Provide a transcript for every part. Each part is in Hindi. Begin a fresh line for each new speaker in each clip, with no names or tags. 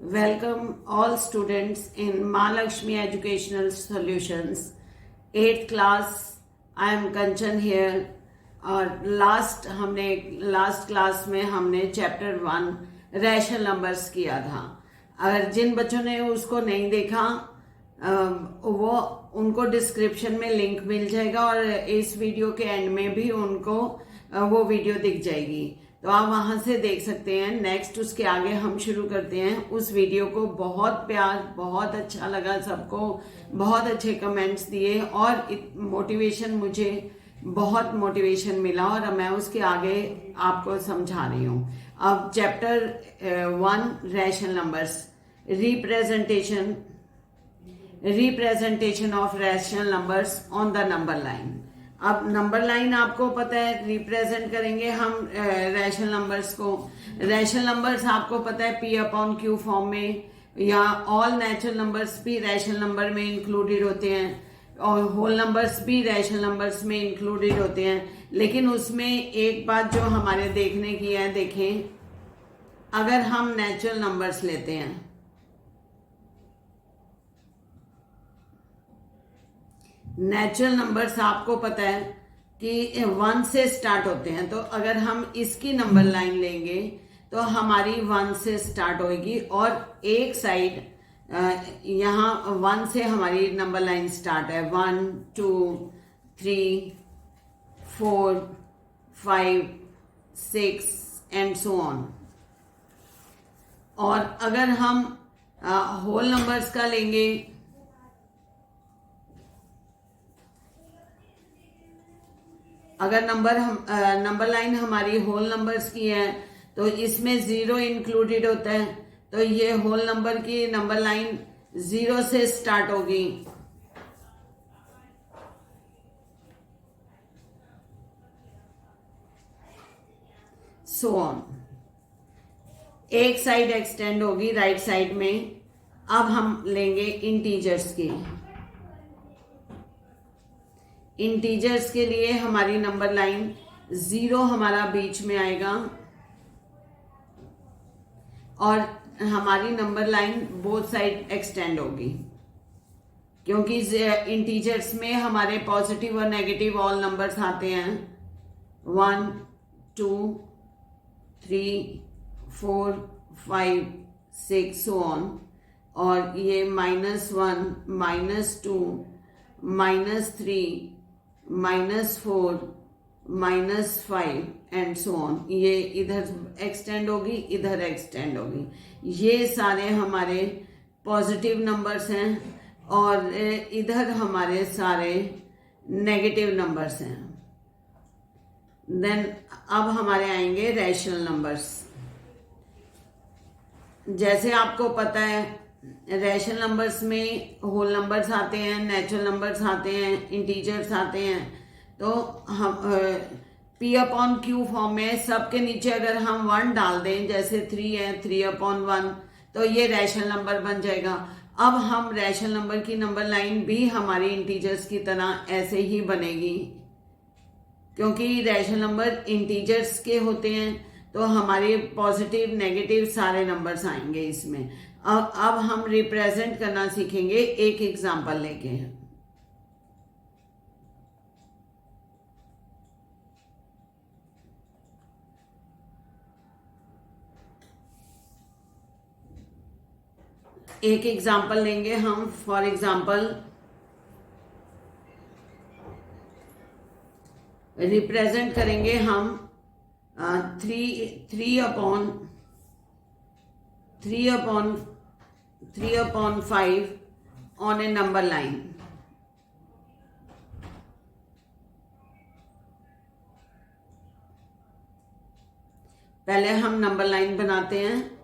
Welcome all students in Mahalakshmi Educational Solutions 8th class. I am Kanchan here. और लास्ट क्लास में हमने चैप्टर 1 रैशनल नंबर्स किया था। अगर जिन बच्चों ने उसको नहीं देखा वो उनको डिस्क्रिप्शन में लिंक मिल जाएगा और इस वीडियो के एंड में भी उनको वो वीडियो दिख जाएगी, तो आप वहां से देख सकते हैं। नेक्स्ट उसके आगे हम शुरू करते हैं। उस वीडियो को बहुत प्यार, बहुत अच्छा लगा, सबको बहुत अच्छे कमेंट्स दिए और मुझे बहुत मोटिवेशन मिला और मैं उसके आगे आपको समझा रही हूँ। अब chapter 1 rational numbers, representation of rational numbers on the number line. अब नंबर लाइन आपको पता है, रिप्रेजेंट करेंगे हम रैशनल नंबर्स को। रैशनल नंबर्स आपको पता है P/Q फॉर्म में, या ऑल नेचुरल नंबर्स भी रैशनल नंबर में इंक्लूडेड होते हैं और होल नंबर्स भी रैशनल नंबर्स में इंक्लूडेड होते हैं। लेकिन उसमें एक बात जो हमारे देखने की है, देखें, अगर हम नेचुरल नंबर्स लेते हैं, नेचुरल नंबर्स आपको पता है कि 1 से स्टार्ट होते हैं, तो अगर हम इसकी नंबर लाइन लेंगे तो हमारी 1 से स्टार्ट होगी और एक साइड यहाँ 1 से हमारी नंबर लाइन स्टार्ट है। 1 2 3 4 5 6 एंड सो ऑन। और अगर हम होल नंबर्स का लेंगे, अगर नंबर लाइन हमारी होल नंबर्स की है तो इसमें 0 इंक्लूडेड होता है, तो ये होल नंबर की नंबर लाइन 0 से स्टार्ट होगी। So on. एक साइड एक्सटेंड होगी राइट साइड में। अब हम लेंगे इंटीजर्स की। इंटीजर्स के लिए हमारी नंबर लाइन 0 हमारा बीच में आएगा और हमारी number line both side extend होगी, क्योंकि इंटीजर्स में हमारे पॉजिटिव और नेगेटिव ऑल नंबर्स आते हैं। 1 2 3 4 5 6 सो ऑन। और ये -1 -2 -3 -4 -5 एंड सो ऑन। ये इधर एक्सटेंड होगी, इधर एक्सटेंड होगी। ये सारे हमारे पॉजिटिव नंबर्स हैं और इधर हमारे सारे नेगेटिव नंबर्स हैं। देन अब हमारे आएंगे रैशनल नंबर्स। जैसे आपको पता है रैशनल नंबर्स में होल नंबर्स आते हैं, नेचुरल नंबर्स आते हैं, इंटीजर्स आते हैं। तो हम P/Q फॉर्म में सबके नीचे अगर हम 1 डाल दें, जैसे 3 है, 3/1, तो ये रैशनल नंबर बन जाएगा। अब हम रैशनल नंबर की नंबर लाइन भी हमारी इंटीजर्स की तरह ऐसे ही बनेगी, क्योंकि रैशनल नंबर इंटीजर्स के होते हैं, तो हमारे पॉजिटिव नेगेटिव सारे नंबर्स आएंगे इसमें। अब हम रिप्रेजेंट करना सीखेंगे एक एग्जांपल लेके। एक एग्जांपल लेंगे हम। फॉर एग्जांपल रिप्रेजेंट करेंगे हम 3/5 ऑन ए नंबर लाइन। पहले हम नंबर लाइन बनाते हैं।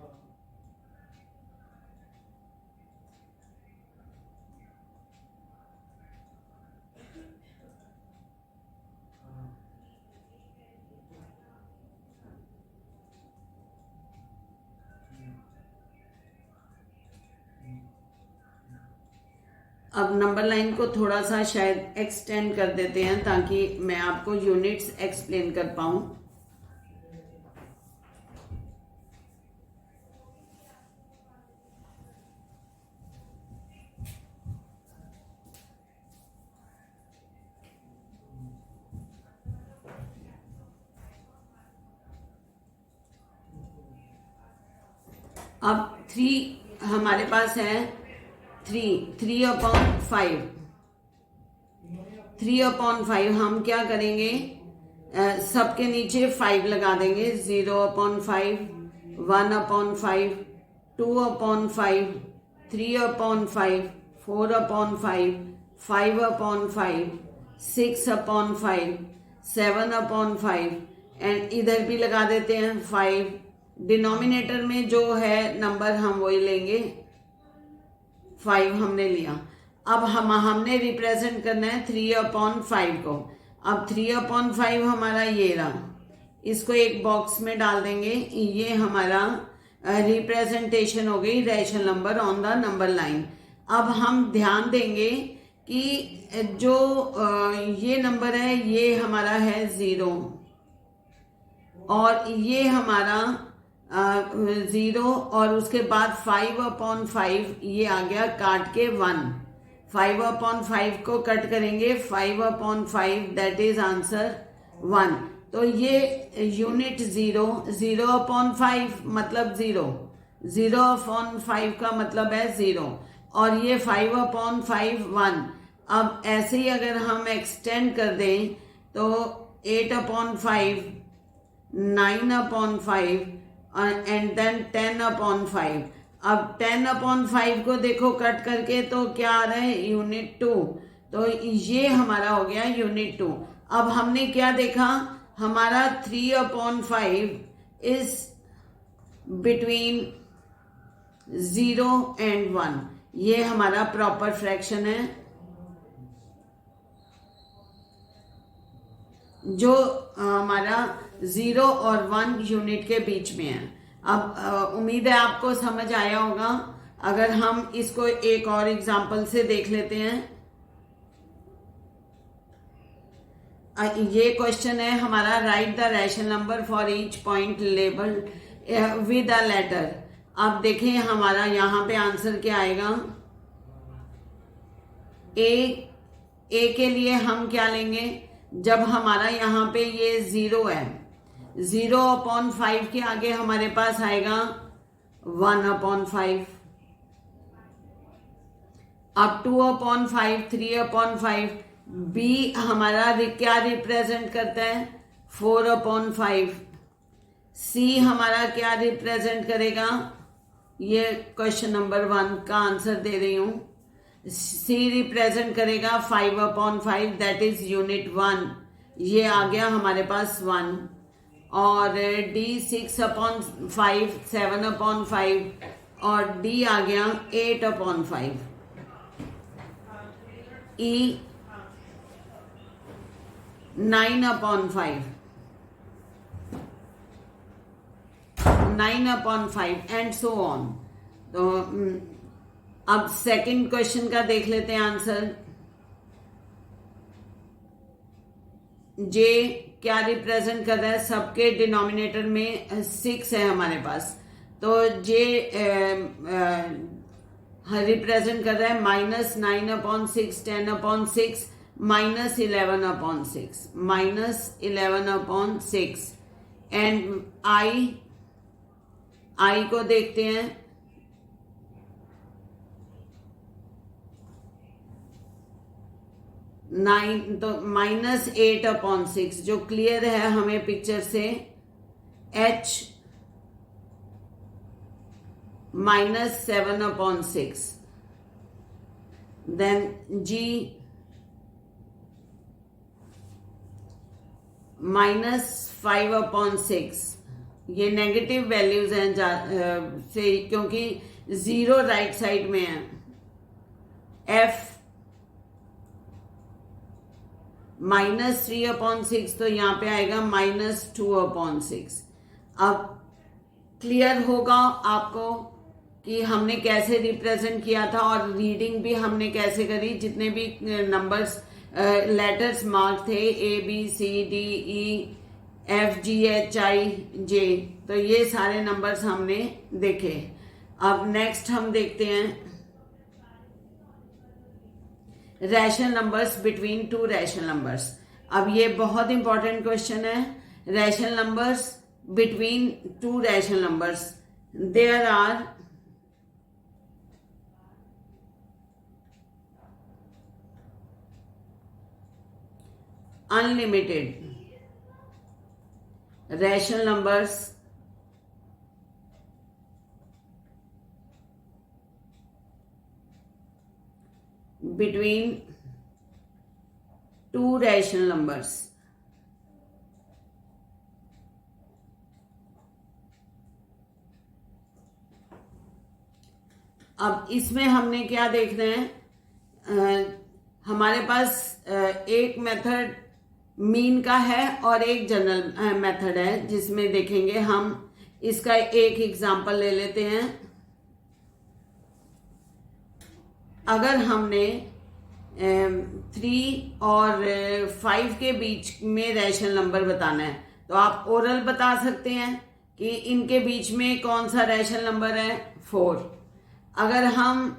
अब नंबर लाइन को थोड़ा सा शायद एक्सटेंड कर देते हैं ताकि मैं आपको यूनिट्स एक्सप्लेन कर पाऊं। अब 3 हमारे पास है, 3/5। 3/5 हम क्या करेंगे, सबके नीचे 5 लगा देंगे। 0/5, 1/5, 2/5, 3/5, 4/5, 5/5, 6/5, 7/5 एंड इधर भी लगा देते हैं 5। डिनोमिनेटर में जो है नंबर हम वही लेंगे, 5 हमने लिया। अब हमने रिप्रेजेंट करना है 3/5 को। अब 3/5 हमारा ये रहा, इसको एक बॉक्स में डाल देंगे। ये हमारा रिप्रेजेंटेशन हो गई rational number on the number line. अब हम ध्यान देंगे कि जो ये नंबर है ये हमारा है 0 और ये हमारा 0 और उसके बाद 5/5 ये आ गया काट के 1। 5/5 को कट करेंगे, 5/5 दैट इज आंसर 1। तो ये यूनिट 0/5 मतलब 0, 0/5 का मतलब है 0 और ये 5/5 1। अब ऐसे ही अगर हम एक्सटेंड कर दें तो 8/5, 9/5 एंड देन 10/5। अब 10/5 को देखो कट करके तो क्या आ रहा है, यूनिट 2। तो ये हमारा हो गया यूनिट 2। अब हमने क्या देखा, हमारा 3/5 इज बिटवीन 0 एंड 1। ये हमारा प्रॉपर फ्रैक्शन है जो हमारा 0 और 1 यूनिट के बीच में है। अब उम्मीद है आपको समझ आया होगा। अगर हम इसको एक और एग्जांपल से देख लेते हैं। ये क्वेश्चन है हमारा, write the rational number for each point labelled with a letter. अब देखें हमारा यहाँ पे आंसर क्या आएगा। ए के लिए हम क्या लेंगे, जब हमारा यहाँ पे ये 0 है, 0/5 के आगे हमारे पास आएगा 1/5। अब 2/5, 3/5, बी हमारा क्या रिप्रेजेंट करता है, 4/5। सी हमारा क्या रिप्रेजेंट करेगा, ये क्वेश्चन नंबर 1 का आंसर दे रही हूं। सी रिप्रेजेंट करेगा 5/5 दैट इज यूनिट 1। ये आ गया हमारे पास 1। और डी 6/5, 7/5 और डी आ गया 8/5। ई 9/5, 9/5 एंड सो ऑन। तो अब सेकंड क्वेश्चन का देख लेते हैं आंसर। जे क्या रिप्रेजेंट कर रहा है, सबके डिनोमिनेटर में 6 है हमारे पास, तो जे रिप्रेजेंट कर रहा है -9/6, 10/6, -11/6, -11/6 एंड आई को देखते हैं। तो -8/6 जो क्लियर है हमें पिक्चर से। H -7/6, then G -5/6। ये नेगेटिव वैल्यूज हैं से, क्योंकि 0 राइट साइड में है। F -3/6, तो यहाँ पे आएगा -2/6। अब क्लियर होगा आपको कि हमने कैसे रिप्रेजेंट किया था और रीडिंग भी हमने कैसे करी। जितने भी नंबर्स लेटर्स मार्क थे, ABCDEFGHIJ, तो ये सारे नंबर्स हमने देखे। अब नेक्स्ट हम देखते हैं rational numbers between 2 rational numbers. अब ये बहुत इंपॉर्टेंट क्वेश्चन है, rational numbers between 2 rational numbers. there are unlimited rational numbers between two rational numbers. अब इसमें हमने क्या देखना है, हमारे पास एक मेथड मीन का है और एक जनरल मेथड है, जिसमें देखेंगे हम इसका एक एग्जांपल ले लेते हैं। अगर हमने 3 और 5 के बीच में रैशनल नंबर बताना है तो आप ओरल बता सकते हैं कि इनके बीच में कौन सा रैशनल नंबर है, 4। अगर हम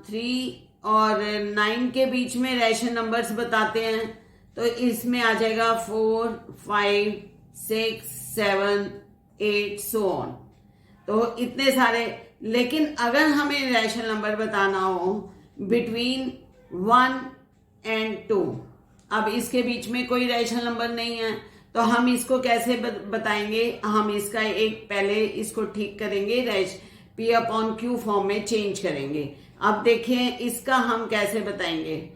3 और 9 के बीच में रैशनल नंबर्स बताते हैं तो इसमें आ जाएगा 4, 5, 6, 7, 8 सो ऑन। तो इतने सारे। लेकिन अगर हमें रैशनल नंबर बताना हो बिटवीन 1 and 2, अब इसके बीच में कोई रैशनल नंबर नहीं है तो हम इसको कैसे बताएंगे? हम इसका एक पहले इसको ठीक करेंगे, P/Q फॉर्म में चेंज करेंगे। अब देखें इसका हम कैसे बताएंगे।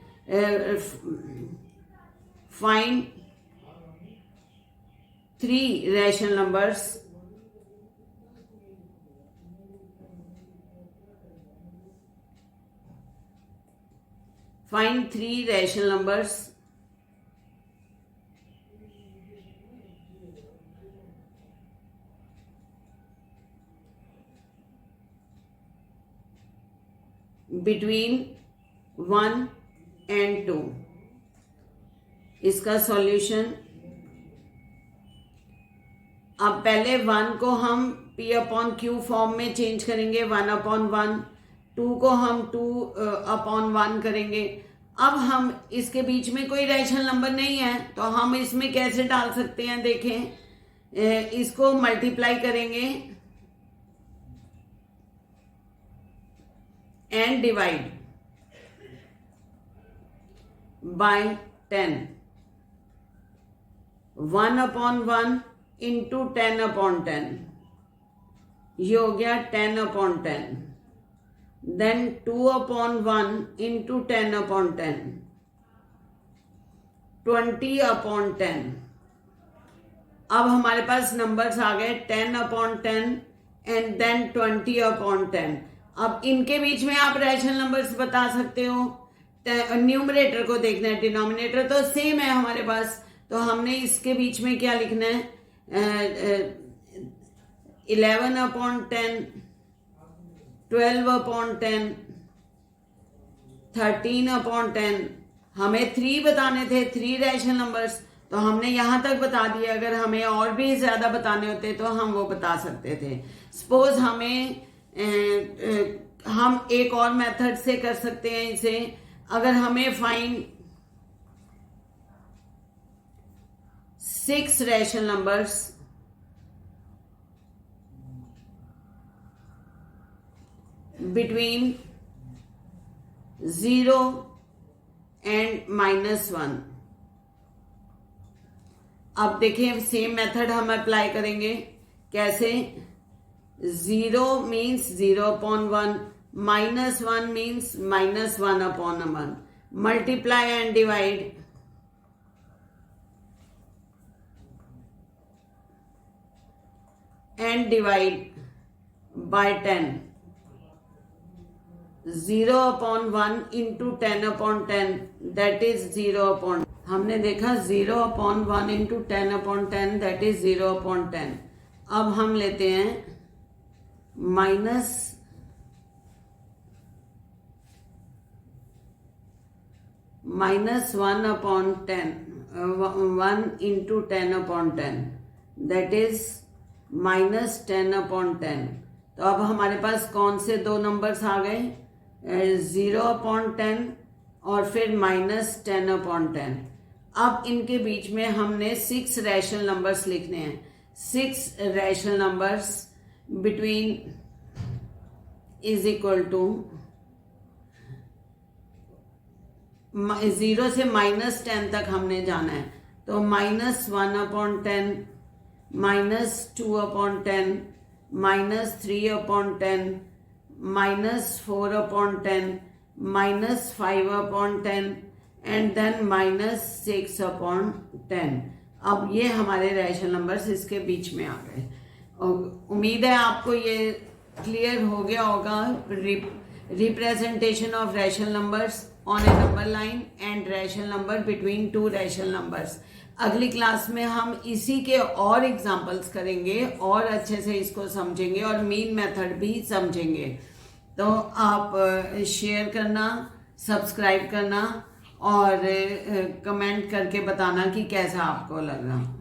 Find 3 rational numbers find 3 rational numbers between 1 and 2। इसका सॉल्यूशन, अब पहले 1 को हम P/Q फॉर्म में चेंज करेंगे, 1/1। 2 को हम 2/1 करेंगे। अब हम इसके बीच में कोई रैशनल नंबर नहीं है तो हम इसमें कैसे डाल सकते हैं? देखें, इसको मल्टीप्लाई करेंगे एंड डिवाइड बाय 10। 1/1 इंटू 10/10, ये हो गया 10/10। Then 2/1 into 10/10, 20/10। अब हमारे पास नंबर्स आ गए 10/10 एंड देन 20/10। अब इनके बीच में आप रैशनल नंबर्स बता सकते हो। न्यूमरेटर को देखना है, डिनोमिनेटर तो सेम है हमारे पास, तो हमने इसके बीच में क्या लिखना है? 11/10, 12/10, 13/10। हमें 3 बताने थे, 3 रैशनल नंबर्स, तो हमने यहां तक बता दिया। अगर हमें और भी ज्यादा बताने होते तो हम वो बता सकते थे। सपोज हम एक और मेथड से कर सकते हैं इसे। अगर हमें find 6 rational numbers between 0 and -1। अब देखें सेम मेथड हम अप्लाई करेंगे। कैसे? 0 means 0/1, -1 means -1/1। Multiply and divide by 10। 0/1 into 10/10, that is 0/10। हमने देखा 0/1 इंटू 10/10, दैट इज 0/10। अब हम लेते हैं -1/10, 1 इंटू 10/10, दैट इज -10/10। तो अब हमारे पास कौन से 2 नंबर्स आ गए? 0/10 और फिर -10/10। अब इनके बीच में हमने 6 रैशनल नंबर्स लिखने हैं। 6 rational numbers between is equal to 0 से -10 तक हमने जाना है, तो -1/10, -2/10, -3/10, -4/10, -5/10 एंड देन -6/10। अब ये हमारे रैशनल नंबर्स इसके बीच में आ गए। उम्मीद है आपको ये क्लियर हो गया होगा। Representation of rational numbers on A number line and rational number between two rational numbers. अगली क्लास में हम इसी के और एग्जांपल्स करेंगे और अच्छे से इसको समझेंगे और मीन मेथड भी समझेंगे। तो आप शेयर करना, सब्सक्राइब करना और कमेंट करके बताना कि कैसा आपको लगा।